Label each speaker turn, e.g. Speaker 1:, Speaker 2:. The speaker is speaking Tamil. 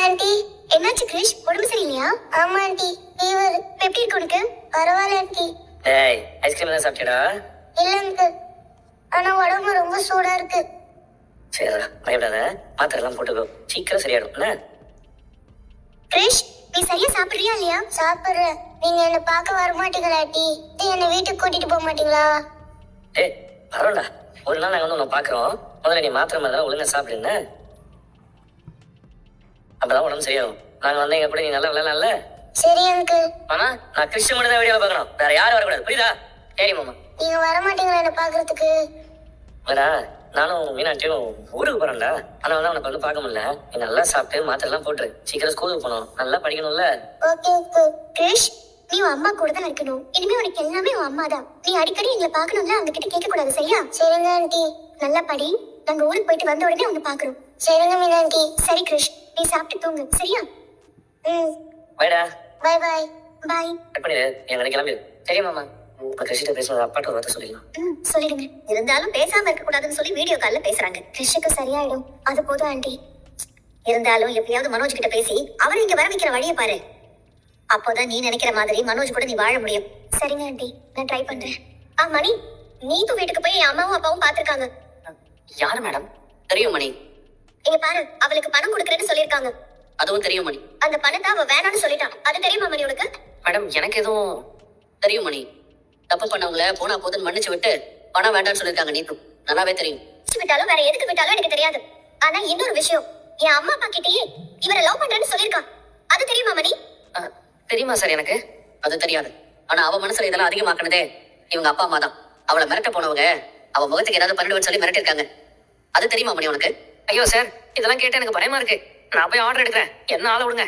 Speaker 1: ஆண்டி. என்னாச்சு கிரிஷ், உடம்பு சரியில்லையா? ஆமா ஆண்டி, ஃபீவர். எப்படி இருக்கு உனக்கு? பரவாயில்ல ஆண்டி.
Speaker 2: டேய், ஐஸ்கிரீம் தான் சாப்பிட்டியடா?
Speaker 1: இல்ல அங்கிள், ஆனா உடம்பு ரொம்ப சூடா இருக்கு.
Speaker 2: சரிடா, பயப்படாத, மாத்திரை எல்லாம் போட்டுக்கோ, சீக்கிரம் சரியாயிடும். என்ன
Speaker 1: கிரிஷ், நீ சரியா சாப்பிடுறியா இல்லையா? சாப்பிடுறேன். நீங்க என்ன பார்க்க வர மாட்டீங்களா ஆண்டி? என்ன வீட்டுக்கு கூட்டிட்டு போக மாட்டீங்களா?
Speaker 2: டேய், பரவாயில்ல, ஒரு நாள் நாங்கள் வந்து உன்னை பார்க்குறோம். முதல்ல நீ மாத்திரை மாதிரி ஒழுங்கா சாப்பிடுங்க, அப்பதான் உடம்பு சரியாகும். நாங்க வந்து எங்க கூட நீ நல்லா விளையாடல.
Speaker 1: சரி அங்கிள்.
Speaker 2: மாமா, நான் கிறிஸ்டின் மட்டும் தான் வீடியோ பார்க்கணும், வேற யாரும் வரக்கூடாது, புரியுதா? சரி மாமா.
Speaker 1: நீங்க வர மாட்டீங்களா என்ன பாக்குறதுக்கு?
Speaker 2: வேறா, நானும் மீனாட்சியும் ஊருக்கு போறேன்டா. ஆனா வந்து உனக்கு வந்து பார்க்க முடியல. நீ நல்லா சாப்பிட்டு மாத்திரை எல்லாம் போட்டுரு, சீக்கிரம் ஸ்கூலுக்கு போகணும், நல்லா படிக்கணும்ல.
Speaker 1: Okay uncle. கிரிஷ், நீ உன் அம்மா கூட தான் இருக்கணும். இனிமே உனக்கு எல்லாமே உன் அம்மா தான். நீ அடிக்கடி எங்களை பார்க்கணும்ல, அவங்க கிட்ட கேட்க கூடாது, சரியா? சரிங்க ஆண்டி. நல்லா படி, நாங்க ஊருக்கு போயிட்டு வந்த உடனே உன்னை பாக்குறோம். சரிங்க மீனாண்டி. சரி கிரிஷ், நீ சாப்பிட்டு தூங்கு, சரியா?
Speaker 2: பைடா.
Speaker 1: Bye bye. பை.
Speaker 2: கட் பண்ணிடு, என் கடைக்கு கிளம்பி. சரி மாமா, இப்போ கிறிஸ்டிட்ட பேசணும், அப்பாட்ட ஒரு வார்த்தை சொல்லிக்கலாம்.
Speaker 1: சொல்லிடுங்க. இருந்தாலும் பேசாம இருக்க கூடாதுன்னு சொல்லி வீடியோ கால்ல பேசுறாங்க. கிறிஷுக்கு சரியாயிடும், அது போதும் ஆண்டி. இருந்தாலும் எப்படியாவது மனோஜ் கிட்ட பேசி அவரை இங்க வர வைக்கிற வழியை பாரு. அப்போதான் நீ நினைக்கிற மாதிரி மனோஜ் கூட நீ வாழ முடியும். சரிங்க ஆண்டி, நான் ட்ரை பண்றேன். மணி, நீத்து வீட்டுக்கு போய் என் அம்மாவும் அப்பாவும் பாத்துருக்காங்க.
Speaker 2: யாரு மேடம்? தெரியும் மணி.
Speaker 1: இங்க பாரு, அவளுக்கு பணம் கொடுக்கறேன்னு சொல்லிருக்காங்க.
Speaker 2: அதுவும் தெரியும் மணி.
Speaker 1: அந்த பணத்தை அவ வேணான்னு சொல்லிட்டான். அது தெரியுமா மணி உனக்கு?
Speaker 2: மேடம், எனக்கு எதுவும் தெரியும் மணி. தப்பு பண்ணவங்கள போனா போதுன்னு மன்னிச்சு விட்டு பணம் வேண்டாம்னு சொல்லிருக்காங்க. நீத்து நல்லாவே தெரியும்.
Speaker 1: விட்டாலும் வேற எதுக்கு விட்டாலும் எனக்கு தெரியாது. ஆனா இன்னொரு விஷயம், என் அம்மா அப்பா கிட்டயே இவரை லவ் பண்றேன்னு சொல்லிருக்கான். அது தெரியுமா மணி?
Speaker 2: தெரியுமா சார்? எனக்கு அது தெரியாது. ஆனா அவ மனசுல இதெல்லாம் அதிகமாக்குனதே இவங்க அப்பா அம்மா தான். அவளை மிரட்ட போனவங்க அவ முகத்துக்கு ஏதாவது பண்ணிடுவேன்னு சொல்லி மிரட்டிருக்காங்க. அது தெரியுமா மணி உனக்கு? ஐயோ சார், இதெல்லாம் கேட்டு எனக்கு பயமா இருக்கு. நான் போய் ஆர்டர் எடுக்கிறேன், என்ன ஆள விடுங்க.